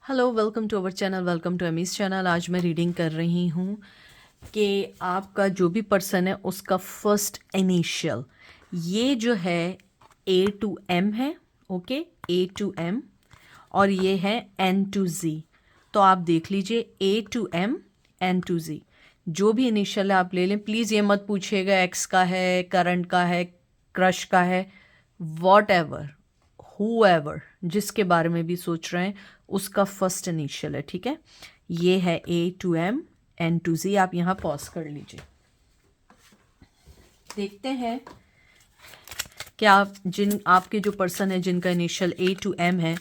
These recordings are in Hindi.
Hello, welcome to our channel, welcome to Amy's channel. आज मैं रीडिंग कर रही हूँ कि आपका जो भी पर्सन है उसका फर्स्ट इनिशियल ये जो है ए टू एम है। ओके, ए टू एम और ये है एन टू जी। तो आप देख लीजिए ए टू एम एन टू जी, जो भी इनिशियल है आप ले लें। प्लीज़ ये मत पूछिएगा एक्स का है, करंट का है, क्रश का है, वॉट एवर, हुएवर, जिसके बारे में भी सोच रहे हैं उसका फर्स्ट इनिशियल है। ठीक है, ये है ए टू एम एन टू जी। आप यहाँ पॉज कर लीजिए। देखते हैं कि आप आपके जो पर्सन है जिनका इनिशियल ए टू एम है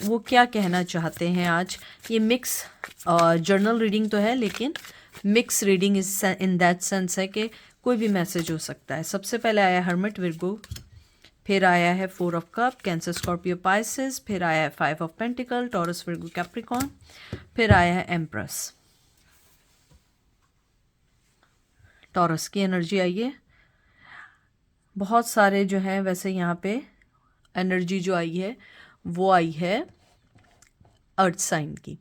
वो क्या कहना चाहते हैं आज। ये मिक्स जर्नल रीडिंग तो है, लेकिन mix reading is in that sense है कि कोई भी मैसेज हो सकता है। सबसे पहले आया हर्मिट विर्गो, फिर आया है four of cup Cancer Scorpio Pisces, फिर आया है five of pentacle taurus Virgo Capricorn, फिर आया है एम्प्रेस। टॉरस की एनर्जी आई है। बहुत सारे जो हैं वैसे यहाँ पे एनर्जी जो आई है वो आई है अर्थ साइन की।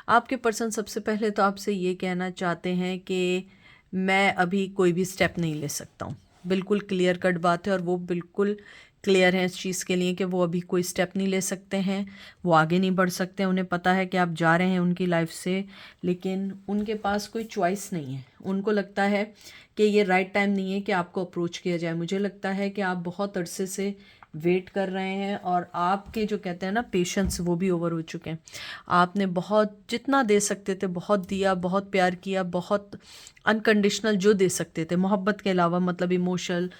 आपके पर्सन सबसे पहले तो आपसे ये कहना चाहते हैं कि मैं अभी कोई भी स्टेप नहीं ले सकता हूँ। बिल्कुल क्लियर कट बात है और वो बिल्कुल क्लियर है इस चीज़ के लिए कि वो अभी कोई स्टेप नहीं ले सकते हैं, वो आगे नहीं बढ़ सकते। उन्हें पता है कि आप जा रहे हैं उनकी लाइफ से, लेकिन उनके पास कोई चॉइस नहीं है। उनको लगता है कि ये राइट टाइम नहीं है कि आपको अप्रोच किया जाए। मुझे लगता है कि आप बहुत अरसे से वेट कर रहे हैं और आपके जो कहते हैं ना पेशेंस, वो भी ओवर हो चुके हैं। आपने बहुत जितना दे सकते थे बहुत दिया, बहुत प्यार किया, बहुत अनकंडीशनल जो दे सकते थे मोहब्बत के अलावा, मतलब इमोशनल,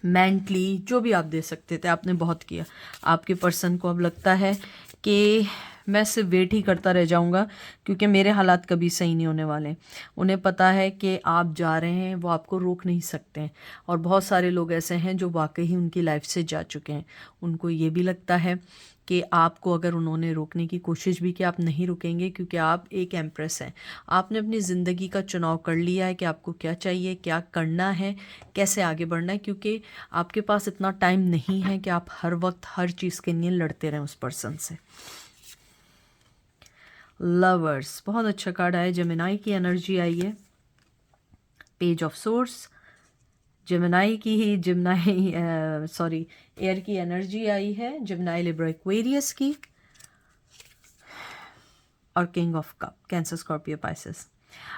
मेंटली जो भी आप दे सकते थे आपने बहुत किया। आपके पर्सन को अब लगता है कि मैं सिर्फ वेट ही करता रह जाऊंगा क्योंकि मेरे हालात कभी सही नहीं होने वाले। उन्हें पता है कि आप जा रहे हैं, वो आपको रोक नहीं सकते हैं। और बहुत सारे लोग ऐसे हैं जो वाकई ही उनकी लाइफ से जा चुके हैं। उनको ये भी लगता है कि आपको अगर उन्होंने रोकने की कोशिश भी की, आप नहीं रुकेंगे क्योंकि आप एक एम्प्रेस हैं। आपने अपनी ज़िंदगी का चुनाव कर लिया है कि आपको क्या चाहिए, क्या करना है, कैसे आगे बढ़ना है, क्योंकि आपके पास इतना टाइम नहीं है कि आप हर वक्त हर चीज़ के लिए लड़ते रहें उस पर्सन से। लवर्स, बहुत अच्छा कार्ड आया। जेमिनाई की एनर्जी आई है। पेज ऑफ सोर्स, जेमिनाई की ही सॉरी एयर की एनर्जी आई है। जेमिनाई लिब्रा एक्वेरियस की, और king of cup Cancer Scorpio Pisces.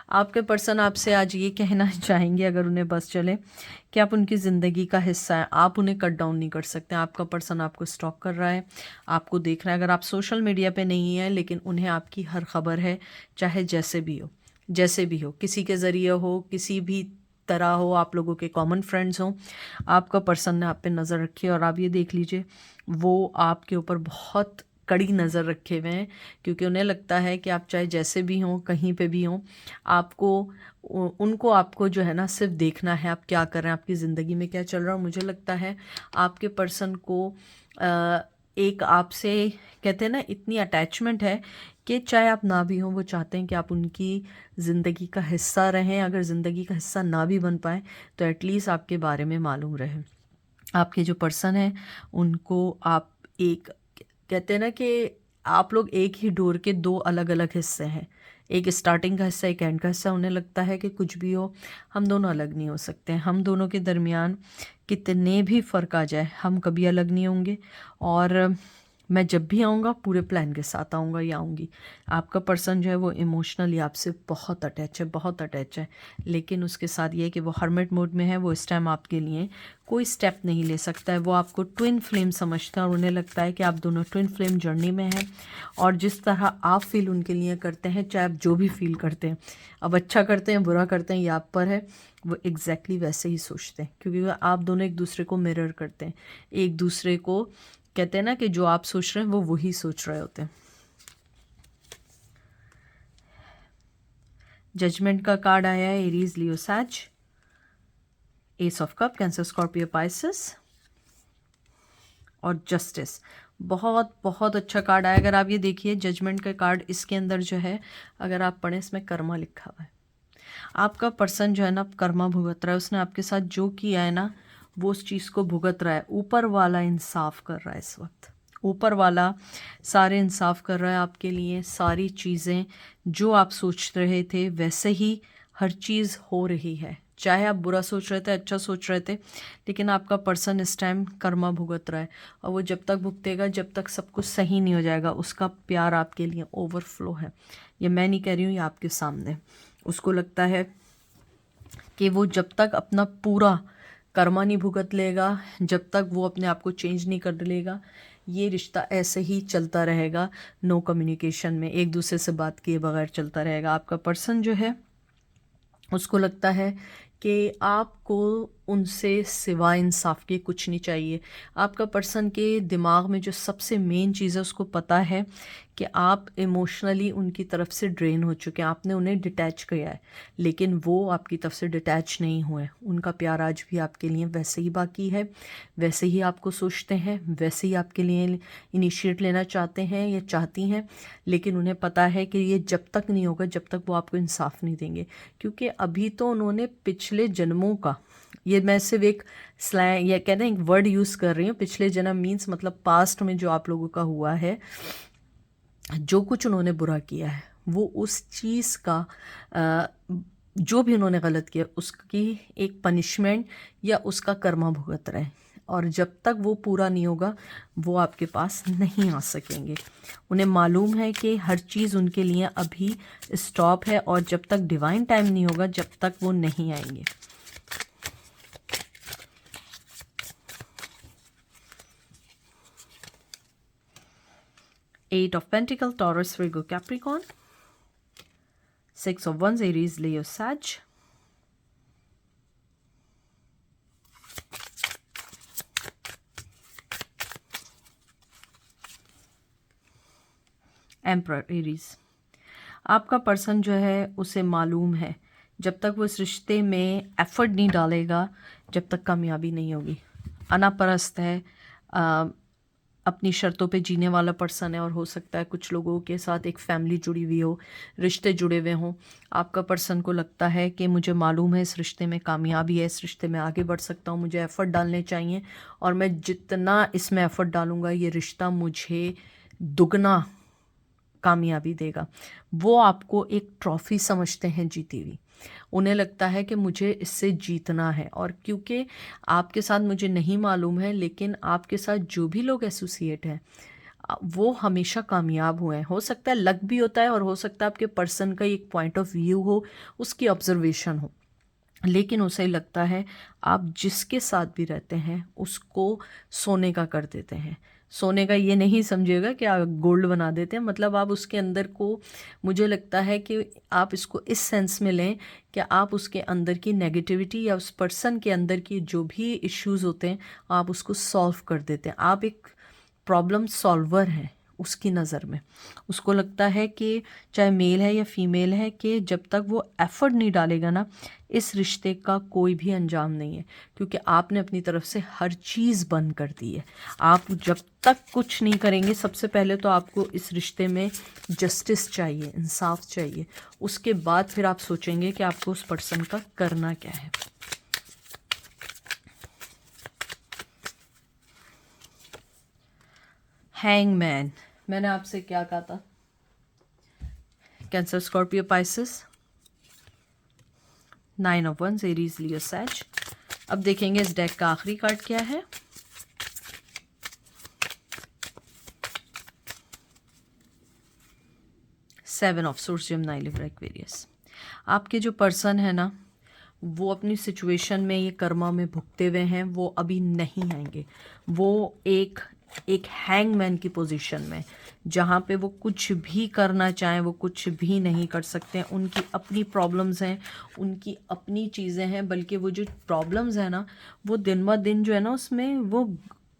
आपके पर्सन आपसे आज ये कहना चाहेंगे, अगर उन्हें बस चले, कि आप उनकी ज़िंदगी का हिस्सा हैं। आप उन्हें कट डाउन नहीं कर सकते। आपका पर्सन आपको स्टॉक कर रहा है, आपको देख रहा है। अगर आप सोशल मीडिया पे नहीं हैं, लेकिन उन्हें आपकी हर खबर है, चाहे जैसे भी हो, जैसे भी हो, किसी के ज़रिए हो, किसी भी तरह हो, आप लोगों के कॉमन फ्रेंड्स हों, आपका पर्सन ने आप पे नज़र रखी है। और आप ये देख लीजिए, वो आपके ऊपर बहुत कड़ी नज़र रखे हुए हैं क्योंकि उन्हें लगता है कि आप चाहे जैसे भी हों, कहीं पे भी हों, आपको उनको आपको जो है ना सिर्फ देखना है आप क्या कर रहे हैं, आपकी ज़िंदगी में क्या चल रहा है। और मुझे लगता है आपके पर्सन को एक आपसे कहते हैं ना इतनी अटैचमेंट है कि चाहे आप ना भी हों, वो चाहते हैं कि आप उनकी ज़िंदगी का हिस्सा रहें। अगर ज़िंदगी का हिस्सा ना भी बन पाए तो एटलीस्ट आपके बारे में मालूम रहे। आपके जो पर्सन है उनको आप एक कहते हैं ना कि आप लोग एक ही डोर के दो अलग अलग हिस्से हैं। एक स्टार्टिंग का हिस्सा, एक एंड का हिस्सा। उन्हें लगता है कि कुछ भी हो, हम दोनों अलग नहीं हो सकते। हम दोनों के दरमियान कितने भी फ़र्क आ जाए, हम कभी अलग नहीं होंगे। और मैं जब भी आऊँगा पूरे प्लान के साथ आऊँगा या आऊँगी। आपका पर्सन जो है वो इमोशनली आपसे बहुत अटैच है, बहुत अटैच है। लेकिन उसके साथ ये है कि वो हर्मिट मोड में है। वो इस टाइम आपके लिए कोई स्टेप नहीं ले सकता है। वो आपको ट्विन फ्लेम समझता है और उन्हें लगता है कि आप दोनों ट्विन फ्लेम जर्नी में हैं। और जिस तरह आप फील उनके लिए करते हैं, चाहे आप जो भी फील करते हैं, अब अच्छा करते हैं बुरा करते हैं ये आप पर है, वो एग्जैक्टली वैसे ही सोचते हैं क्योंकि वो आप दोनों एक दूसरे को मिरर करते हैं। एक दूसरे को कहते हैं ना कि जो आप सोच रहे हैं वो वही सोच रहे होते हैं। जजमेंट का कार्ड आया है। Aries, Leo, Sage, ace of cup Cancer Scorpio Pisces, और जस्टिस। बहुत बहुत अच्छा कार्ड आया। अगर आप ये देखिए जजमेंट का कार्ड, इसके अंदर जो है अगर आप पढ़ें, इसमें कर्मा लिखा हुआ है। आपका पर्सन जो है ना कर्मा भुगत रहा है। उसने आपके साथ जो किया है ना वो उस चीज़ को भुगत रहा है। ऊपर वाला इंसाफ कर रहा है इस वक्त। ऊपर वाला सारे इंसाफ कर रहा है आपके लिए। सारी चीज़ें जो आप सोच रहे थे वैसे ही हर चीज़ हो रही है। चाहे आप बुरा सोच रहे थे, अच्छा सोच रहे थे, लेकिन आपका पर्सन इस टाइम कर्मा भुगत रहा है, और वो जब तक भुगतेगा, जब तक सब कुछ सही नहीं हो जाएगा, उसका प्यार आपके लिए ओवरफ्लो है। ये मैं नहीं कह रही हूँ, ये आपके सामने। उसको लगता है कि वो जब तक अपना पूरा कर्मा नहीं भुगत लेगा, जब तक वो अपने आप को चेंज नहीं कर लेगा, ये रिश्ता ऐसे ही चलता रहेगा। नो कम्युनिकेशन में, एक दूसरे से बात किए बगैर चलता रहेगा। आपका पर्सन जो है उसको लगता है कि आपको उनसे सिवाय इंसाफ के कुछ नहीं चाहिए। आपका पर्सन के दिमाग में जो सबसे मेन चीज़ है, उसको पता है कि आप इमोशनली उनकी तरफ से ड्रेन हो चुके हैं, आपने उन्हें डिटैच किया है, लेकिन वो आपकी तरफ से डिटैच नहीं हुए। उनका प्यार आज भी आपके लिए वैसे ही बाकी है, वैसे ही आपको सोचते हैं, वैसे ही आपके लिए इनिशिएट लेना चाहते हैं या चाहती हैं, लेकिन उन्हें पता है कि ये जब तक नहीं होगा, जब तक वो आपको इंसाफ नहीं देंगे। क्योंकि अभी तो उन्होंने पिछले जन्मों का, ये मैं सिर्फ एक स्लैंग या कहते हैं एक वर्ड यूज़ कर रही हूँ, पिछले जन्म मीन्स मतलब पास्ट में जो आप लोगों का हुआ है, जो कुछ उन्होंने बुरा किया है, वो उस चीज़ का जो भी उन्होंने गलत किया उसकी एक पनिशमेंट या उसका कर्मा भुगत रहे, और जब तक वो पूरा नहीं होगा वो आपके पास नहीं आ सकेंगे। उन्हें मालूम है कि हर चीज़ उनके लिए अभी स्टॉप है, और जब तक डिवाइन टाइम नहीं होगा, जब तक वो नहीं आएंगे। Eight of Pentacles, Taurus, Virgo, Capricorn. Six of Wands, Aries, Leo, Sag. Emperor, Aries. आपका पर्सन जो है उसे मालूम है जब तक वो इस रिश्ते में एफर्ट नहीं डालेगा, जब तक कामयाबी नहीं होगी। अनापरस्त है, अपनी शर्तों पे जीने वाला पर्सन है, और हो सकता है कुछ लोगों के साथ एक फैमिली जुड़ी हुई हो, रिश्ते जुड़े हुए हों। आपका पर्सन को लगता है कि मुझे मालूम है इस रिश्ते में कामयाबी है, इस रिश्ते में आगे बढ़ सकता हूँ, मुझे एफ़र्ट डालने चाहिए, और मैं जितना इसमें एफ़र्ट डालूँगा ये रिश्ता मुझे दुगना कामयाबी देगा। वो आपको एक ट्रॉफी समझते हैं जीती हुई। उन्हें लगता है कि मुझे इससे जीतना है, और क्योंकि आपके साथ मुझे नहीं मालूम है, लेकिन आपके साथ जो भी लोग एसोसिएट हैं वो हमेशा कामयाब हुए हैं। हो सकता है लक भी होता है, और हो सकता है आपके पर्सन का एक पॉइंट ऑफ व्यू हो, उसकी ऑब्जर्वेशन हो, लेकिन उसे लगता है आप जिसके साथ भी रहते हैं उसको सोने का कर देते हैं। सोने का ये नहीं समझिएगा कि आप गोल्ड बना देते हैं, मतलब आप उसके अंदर को, मुझे लगता है कि आप इसको इस सेंस में लें कि आप उसके अंदर की नेगेटिविटी या उस पर्सन के अंदर की जो भी इश्यूज़ होते हैं आप उसको सॉल्व कर देते हैं। आप एक प्रॉब्लम सॉल्वर हैं उसकी नज़र में। उसको लगता है कि चाहे मेल है या फीमेल है, कि जब तक वो एफ़र्ट नहीं डालेगा ना, इस रिश्ते का कोई भी अंजाम नहीं है, क्योंकि आपने अपनी तरफ से हर चीज़ बंद कर दी है। आप जब तक कुछ नहीं करेंगे, सबसे पहले तो आपको इस रिश्ते में जस्टिस चाहिए, इंसाफ चाहिए, उसके बाद फिर आप सोचेंगे कि आपको उस पर्सन का करना क्या है। हैंगमैन, मैंने आपसे क्या कहा था? Cancer, Scorpio, Pisces, 9 of wands, Aries, Leo, Sage. अब देखेंगे इस डेक का आखिरी कार्ड क्या है। Seven of source, Gemini, Libra, Aquarius. आपके जो पर्सन है ना, वो अपनी सिचुएशन में, ये कर्मा में भुगते हुए हैं, वो अभी नहीं आएंगे। वो एक हैंगमैन की पोजीशन में, जहाँ पे वो कुछ भी करना चाहें वो कुछ भी नहीं कर सकते। उनकी अपनी प्रॉब्लम्स हैं, उनकी अपनी चीज़ें हैं, बल्कि वो जो प्रॉब्लम्स हैं ना, वो दिन ब दिन जो है ना, उसमें वो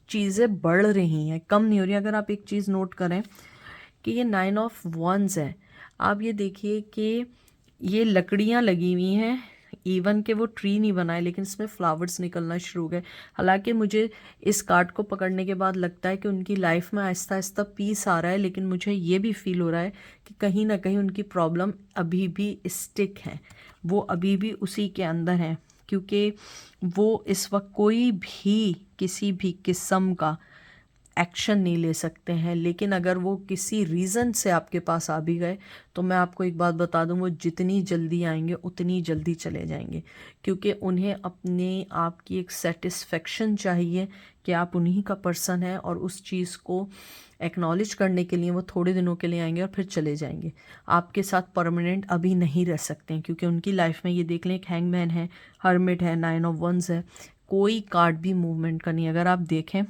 चीज़ें बढ़ रही हैं, कम नहीं हो रही। अगर आप एक चीज़ नोट करें कि ये 9 ऑफ वंस है, आप ये देखिए कि ये लकड़ियाँ लगी हुई हैं, इवन के वो ट्री नहीं बनाए, लेकिन इसमें फ्लावर्स निकलना शुरू हो गए। हालांकि मुझे इस कार्ड को पकड़ने के बाद लगता है कि उनकी लाइफ में आहिस्ता आहिस्ता पीस आ रहा है, लेकिन मुझे ये भी फील हो रहा है कि कहीं ना कहीं उनकी प्रॉब्लम अभी भी स्टिक है, वो अभी भी उसी के अंदर हैं, क्योंकि वो इस वक्त कोई भी किसी भी किस्म का एक्शन नहीं ले सकते हैं, लेकिन अगर वो किसी रीज़न से आपके पास आ भी गए तो मैं आपको एक बात बता दूं, वो जितनी जल्दी आएंगे उतनी जल्दी चले जाएंगे, क्योंकि उन्हें अपने आप की एक सेटिस्फेक्शन चाहिए कि आप उन्हीं का पर्सन है, और उस चीज़ को एक्नॉलेज करने के लिए वो थोड़े दिनों के लिए आएंगे और फिर चले जाएंगे। आपके साथ परमानेंट अभी नहीं रह सकते हैं, क्योंकि उनकी लाइफ में ये देख लें, एक हैंगमैन है, हर्मिट है, 9 ऑफ वंस है, कोई कार्ड भी मूवमेंट का नहीं। अगर आप देखें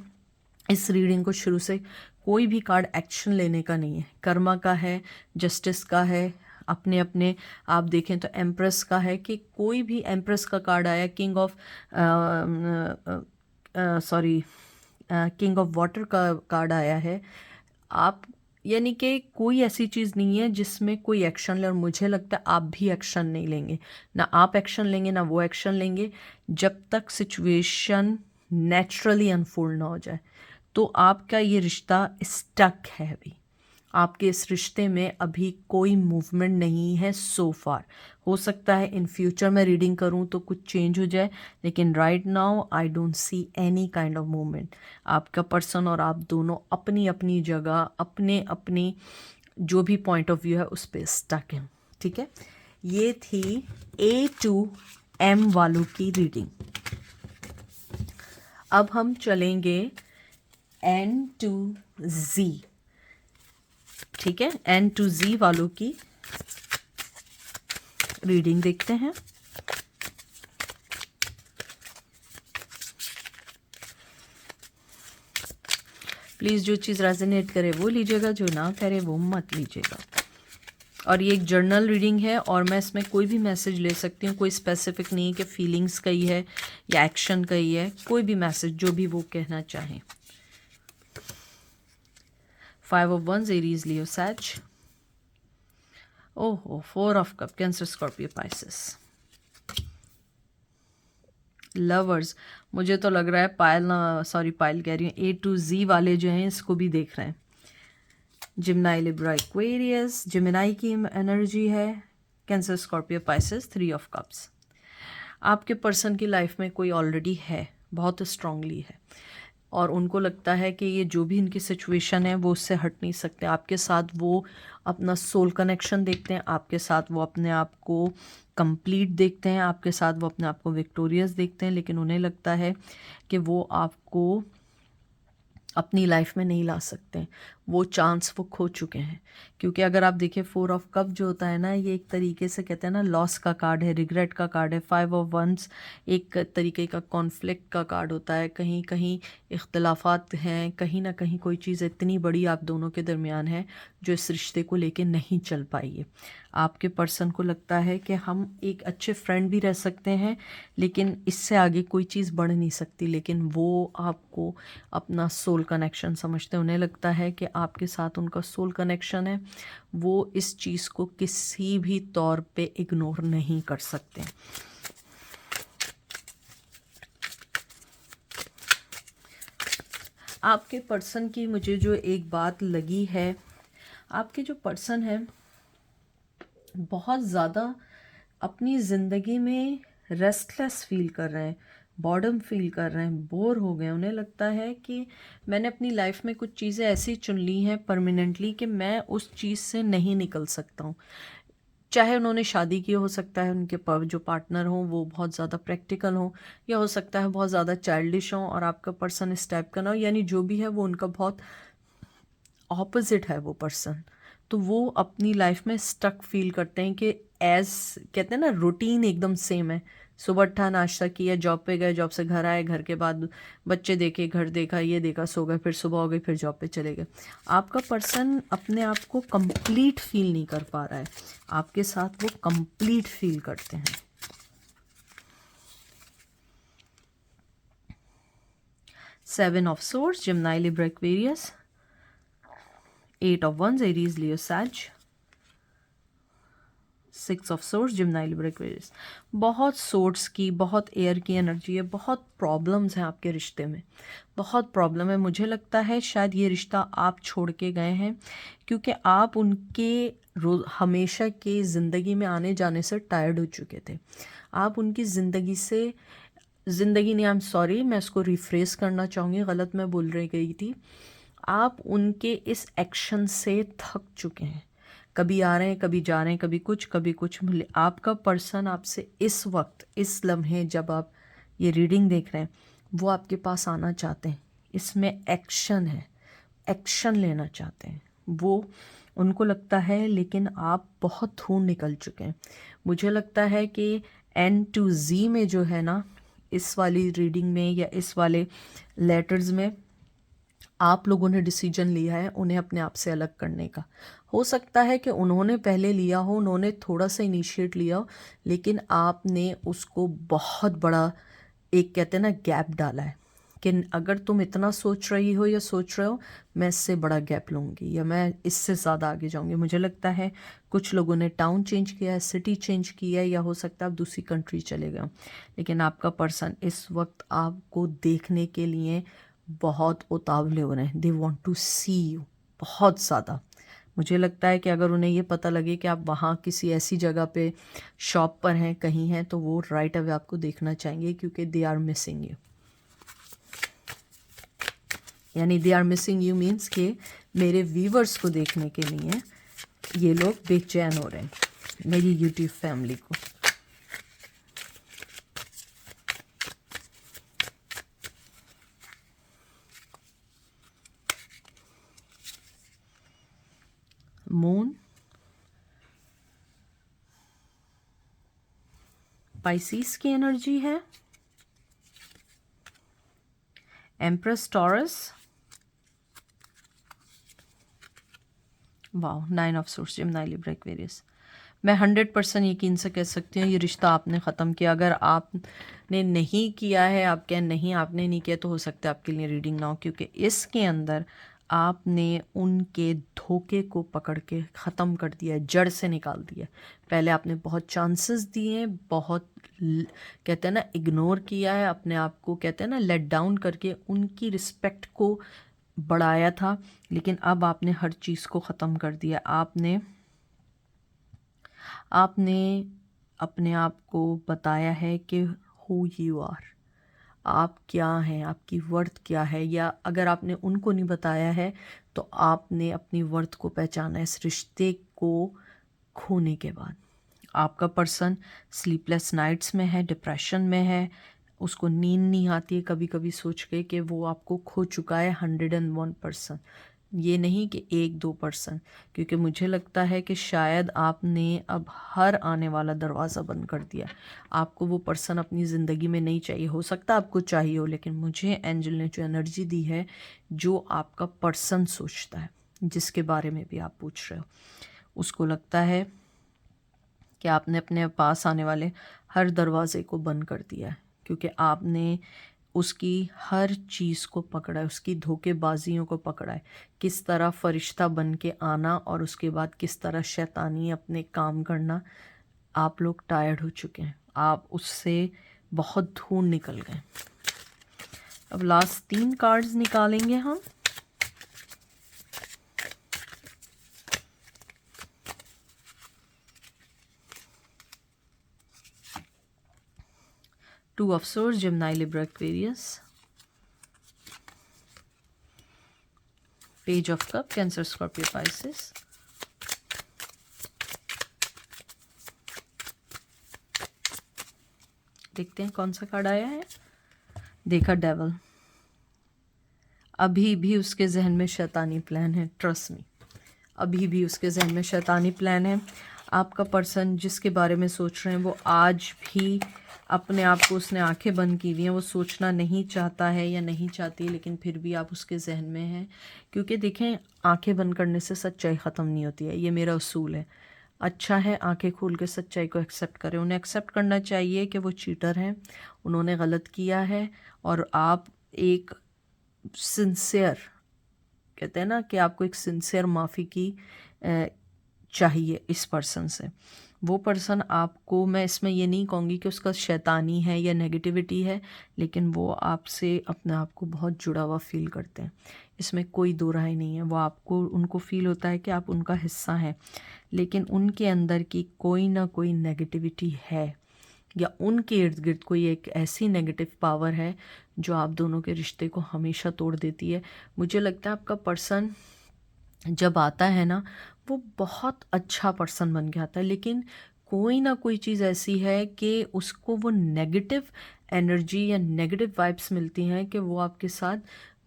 इस रीडिंग को शुरू से, कोई भी कार्ड एक्शन लेने का नहीं है। कर्मा का है, जस्टिस का है, अपने अपने आप देखें तो एम्प्रेस का है, कि कोई भी एम्प्रेस का कार्ड आया, king of sorry king of water का कार्ड आया है। आप यानी कि कोई ऐसी चीज़ नहीं है जिसमें कोई एक्शन ले, और मुझे लगता है आप भी एक्शन नहीं लेंगे, ना आप एक्शन लेंगे ना वो एक्शन लेंगे, जब तक सिचुएशन नेचुरली अनफोल्ड ना हो जाए। तो आपका ये रिश्ता स्टक है अभी, आपके इस रिश्ते में अभी कोई मूवमेंट नहीं है सो फार। हो सकता है इन फ्यूचर में रीडिंग करूं तो कुछ चेंज हो जाए, लेकिन right now I don't see any kind of movement. आपका पर्सन और आप दोनों अपनी अपनी जगह, अपने अपनी जो भी पॉइंट ऑफ व्यू है उस पर स्टक हैं। ठीक है, ये थी A to M वालों की रीडिंग। अब हम चलेंगे N to Z। ठीक है, N to Z वालों की रीडिंग देखते हैं। प्लीज़ जो चीज़ रेजोनेट करे वो लीजिएगा, जो ना करे वो मत लीजिएगा। और ये एक जर्नल रीडिंग है, और मैं इसमें कोई भी मैसेज ले सकती हूँ, कोई स्पेसिफिक नहीं कि फीलिंग्स का ही है या एक्शन का ही है, कोई भी मैसेज जो भी वो कहना चाहें। 5 of Wands, एरीज, लियो, सैज। ओहो, 4 of Cups, cancer, Scorpio, Pisces. Lovers, मुझे तो लग रहा है पायल पायल कह रही हूँ, A to Z वाले जो हैं इसको भी देख रहे हैं। जिमनाई, लिब्रा, एक्वेरियस, जिमिनाई की एनर्जी है, cancer, Scorpio, Pisces, 3 of Cups। आपके पर्सन की लाइफ में कोई ऑलरेडी है, बहुत स्ट्रांगली है, और उनको लगता है कि ये जो भी इनकी सिचुएशन है वो उससे हट नहीं सकते। आपके साथ वो अपना सोल कनेक्शन देखते हैं, आपके साथ वो अपने आप को कंप्लीट देखते हैं, आपके साथ वो अपने आप को विक्टोरियस देखते हैं, लेकिन उन्हें लगता है कि वो आपको अपनी लाइफ में नहीं ला सकते, वो चांस वो खो चुके हैं। क्योंकि अगर आप देखिए 4 of Cup जो होता है ना, ये एक तरीके से कहते हैं ना लॉस का कार्ड है, रिग्रेट का कार्ड है। 5 of Wands एक तरीके का कॉन्फ्लिक्ट का कार्ड होता है, कहीं कहीं इख्तलाफात हैं, कहीं ना कहीं कोई चीज़ इतनी बड़ी आप दोनों के दरमियान है जो इस रिश्ते को लेके नहीं चल पाई है। आपके पर्सन को लगता है कि हम एक अच्छे फ्रेंड भी रह सकते हैं, लेकिन इससे आगे कोई चीज़ बढ़ नहीं सकती, लेकिन वो आपको अपना सोल कनेक्शन समझते हैं। उन्हें लगता है कि आपके साथ उनका सोल कनेक्शन है, वो इस चीज़ को किसी भी तौर पे इग्नोर नहीं कर सकते। आपके पर्सन की मुझे जो एक बात लगी है, आपके जो पर्सन है बहुत ज़्यादा अपनी ज़िंदगी में रेस्टलेस फील कर रहे हैं, बॉर्डम फील कर रहे हैं, बोर हो गए। उन्हें लगता है कि मैंने अपनी लाइफ में कुछ चीज़ें ऐसी चुन ली हैं परमानेंटली कि मैं उस चीज़ से नहीं निकल सकता हूँ। चाहे उन्होंने शादी की, हो सकता है उनके जो पार्टनर हों वो बहुत ज़्यादा प्रैक्टिकल हों, या हो सकता है बहुत ज़्यादा चाइल्डिश हों और आपका पर्सन इस टाइप का ना हो, यानी जो भी है वो उनका बहुत ऑपोजिट है वो पर्सन। तो वो अपनी लाइफ में स्टक फील करते हैं कि कहते हैं ना रूटीन एकदम सेम है, सुबह उठा, नाश्ता किया, जॉब पे गए, जॉब से घर आए, घर के बाद बच्चे देखे, घर देखा, ये देखा, सो गए, फिर सुबह हो गई, फिर जॉब पे चले गए। आपका पर्सन अपने आप को कंप्लीट फील नहीं कर पा रहा है, आपके साथ वो कंप्लीट फील करते हैं। Seven of swords, Gemini, Libra, Aquarius, 8 of Wands, Aries, Leo, Sage, 6 of Swords, Gemini, Libra, Aquarius. बहुत सोर्स की, बहुत एयर की एनर्जी है, बहुत प्रॉब्लम्स हैं आपके रिश्ते में, बहुत प्रॉब्लम है। मुझे लगता है शायद ये रिश्ता आप छोड़ के गए हैं क्योंकि आप उनके हमेशा के ज़िंदगी में आने जाने से टायर्ड हो चुके थे। आप उनकी ज़िंदगी नहीं, आई एम सॉरी, मैं इसको रिफ्रेस करना चाहूँगी, गलत मैं बोल रही गई थी। आप उनके इस एक्शन से थक चुके हैं। कभी आ रहे हैं, कभी जा रहे हैं, कभी कुछ मिले। आपका पर्सन आपसे इस वक्त, इस लम्हे जब आप ये रीडिंग देख रहे हैं, वो आपके पास आना चाहते हैं। इसमें एक्शन है, एक्शन लेना चाहते हैं वो, उनको लगता है। लेकिन आप बहुत दूर निकल चुके हैं। मुझे लगता है कि N to Z में जो है ना, इस वाली रीडिंग में या इस वाले लेटर्स में आप लोगों ने डिसीजन लिया है उन्हें अपने आप से अलग करने का। हो सकता है कि उन्होंने पहले लिया हो, उन्होंने थोड़ा सा इनिशिएट लिया हो, लेकिन आपने उसको बहुत बड़ा एक कहते हैं ना गैप डाला है कि अगर तुम इतना सोच रही हो या सोच रहे हो, मैं इससे बड़ा गैप लूँगी या मैं इससे ज़्यादा आगे जाऊँगी। मुझे लगता है कुछ लोगों ने टाउन चेंज किया है, सिटी चेंज किया है, या हो सकता है आप दूसरी कंट्री चले गए हो। लेकिन आपका पर्सन इस वक्त आपको देखने के लिए बहुत उतावले हो रहे हैं। They want to see you बहुत ज़्यादा। मुझे लगता है कि अगर उन्हें ये पता लगे कि आप वहाँ किसी ऐसी जगह पे शॉप पर हैं, कहीं हैं, तो वो राइट अवे आपको देखना चाहेंगे, क्योंकि दे आर मिसिंग यू। यानी they are missing you means कि मेरे व्यूवर्स को देखने के लिए ये लोग बेचैन हो रहे हैं, मेरी यूट्यूब फैमिली को। मून, पाइसिस की एनर्जी है, empress taurus, wow, 9 of source, Gemini, Libra, Aquarius. मैं 100% यकीन से कह सकती हूँ ये रिश्ता आपने ख़त्म किया। अगर आपने नहीं किया है, आप क्या नहीं, आपने नहीं किया, तो हो सकता है आपके लिए रीडिंग ना हो, क्योंकि इसके अंदर आपने उनके धोखे को पकड़ के ख़त्म कर दिया है, जड़ से निकाल दिया। पहले आपने बहुत चांसेस दिए, बहुत कहते हैं ना इग्नोर किया है अपने आप को, कहते हैं ना लेट डाउन करके उनकी रिस्पेक्ट को बढ़ाया था। लेकिन अब आपने हर चीज़ को ख़त्म कर दिया। आपने अपने आप को बताया है कि हु यू आर, आप क्या हैं, आपकी वर्थ क्या है। या अगर आपने उनको नहीं बताया है तो आपने अपनी वर्थ को पहचाना इस रिश्ते को खोने के बाद। आपका पर्सन स्लीपलेस नाइट्स में है, डिप्रेशन में है, उसको नींद नहीं आती है कभी कभी सोच के कि वो आपको खो चुका है 101%। ये नहीं कि 1-2%, क्योंकि मुझे लगता है कि शायद आपने अब हर आने वाला दरवाज़ा बंद कर दिया। आपको वो पर्सन अपनी ज़िंदगी में नहीं चाहिए। हो सकता है आपको चाहिए हो, लेकिन मुझे एंजल ने जो एनर्जी दी है, जो आपका पर्सन सोचता है, जिसके बारे में भी आप पूछ रहे हो, उसको लगता है कि आपने अपने पास आने वाले हर दरवाज़े को बंद कर दिया है, क्योंकि आपने उसकी हर चीज़ को पकड़ा है, उसकी धोखेबाजियों को पकड़ा है। किस तरह फरिश्ता बन के आना और उसके बाद किस तरह शैतानी अपने काम करना। आप लोग टायर्ड हो चुके हैं, आप उससे बहुत दूर निकल गए। अब लास्ट 3 कार्ड्स निकालेंगे हम। Two of Swords, Gemini, Libra, Aquarius. Page of Cup, Cancer, Scorpio, Pisces. देखते हैं कौन सा कार्ड आया है। देखा, डेविल। अभी भी उसके जहन में शैतानी प्लान है, ट्रस्ट मी, अभी भी उसके जहन में शैतानी प्लान है। आपका पर्सन जिसके बारे में सोच रहे हैं, वो आज भी अपने आप को, उसने आंखें बंद की हुई हैं, वो सोचना नहीं चाहता है या नहीं चाहती, लेकिन फिर भी आप उसके जहन में हैं। क्योंकि देखें, आंखें बंद करने से सच्चाई ख़त्म नहीं होती है, ये मेरा उसूल है। अच्छा है आंखें खोल के सच्चाई को एक्सेप्ट करें। उन्हें एक्सेप्ट करना चाहिए कि वो चीटर हैं, उन्होंने गलत किया है, और आप एक सिंसियर, कहते हैं ना कि आपको एक सिंसियर माफ़ी की चाहिए इस पर्सन से। वो पर्सन आपको, मैं इसमें ये नहीं कहूँगी कि उसका शैतानी है या नेगेटिविटी है, लेकिन वो आपसे अपने आप को बहुत जुड़ा हुआ फील करते हैं, इसमें कोई दो राय नहीं है। वो आपको, उनको फील होता है कि आप उनका हिस्सा हैं, लेकिन उनके अंदर की कोई ना कोई नेगेटिविटी है या उनके इर्द गिर्द कोई एक ऐसी नेगेटिव पावर है जो आप दोनों के रिश्ते को हमेशा तोड़ देती है। मुझे लगता है आपका पर्सन जब आता है ना, वो बहुत अच्छा पर्सन बन के आता है, लेकिन कोई ना कोई चीज़ ऐसी है कि उसको वो नेगेटिव एनर्जी या नेगेटिव वाइब्स मिलती हैं कि वो आपके साथ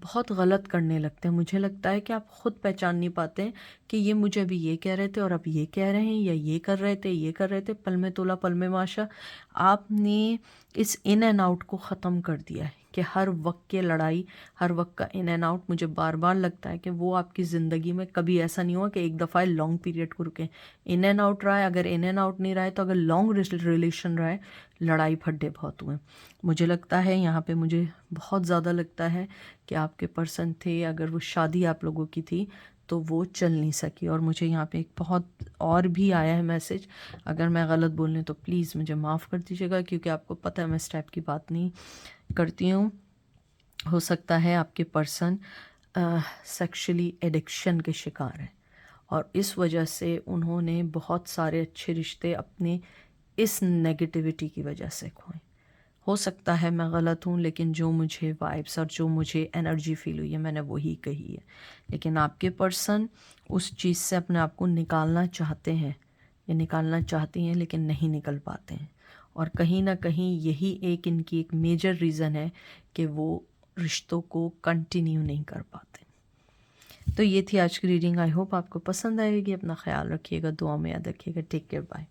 बहुत गलत करने लगते हैं। मुझे लगता है कि आप खुद पहचान नहीं पाते हैं कि ये मुझे अभी ये कह रहे थे और अब ये कह रहे हैं, या ये कर रहे थे, ये कर रहे थे, पल में तोला पल में माशा। आपने इस इन एंड आउट को ख़त्म कर दिया है कि हर वक्त की लड़ाई, हर वक्त का इन एंड आउट। मुझे बार बार लगता है कि वो आपकी ज़िंदगी में कभी ऐसा नहीं हुआ कि एक दफ़ा लॉन्ग पीरियड को रुके। इन एंड आउट रहा है, अगर इन एंड आउट नहीं रहा है तो अगर लॉन्ग रिलेशन रहा है, लड़ाई फड्डे बहुत हुए। मुझे लगता है यहाँ पे, मुझे बहुत ज़्यादा लगता है कि आपके पर्सन थे, अगर वो शादी आप लोगों की थी तो वो चल नहीं सकी। और मुझे यहाँ पे एक बहुत और भी आया है मैसेज, अगर मैं गलत बोलूँ तो प्लीज़ मुझे माफ़ कर दीजिएगा, क्योंकि आपको पता है मैं इस टाइप की बात नहीं करती हूँ। हो सकता है आपके पर्सन सेक्सुअली एडिक्शन के शिकार हैं और इस वजह से उन्होंने बहुत सारे अच्छे रिश्ते अपने इस नेगेटिविटी की वजह से खोए। हो सकता है मैं गलत हूँ, लेकिन जो मुझे वाइब्स और जो मुझे एनर्जी फील हुई है मैंने वही कही है। लेकिन आपके पर्सन उस चीज़ से अपने आप को निकालना चाहते हैं या निकालना चाहती हैं, लेकिन नहीं निकल पाते हैं। और कहीं ना कहीं यही एक इनकी एक मेजर रीज़न है कि वो रिश्तों को कंटिन्यू नहीं कर पाते। तो ये थी आज की रीडिंग। आई होप आपको पसंद आएगी। अपना ख्याल रखिएगा, दुआ में याद रखिएगा। Take care, bye.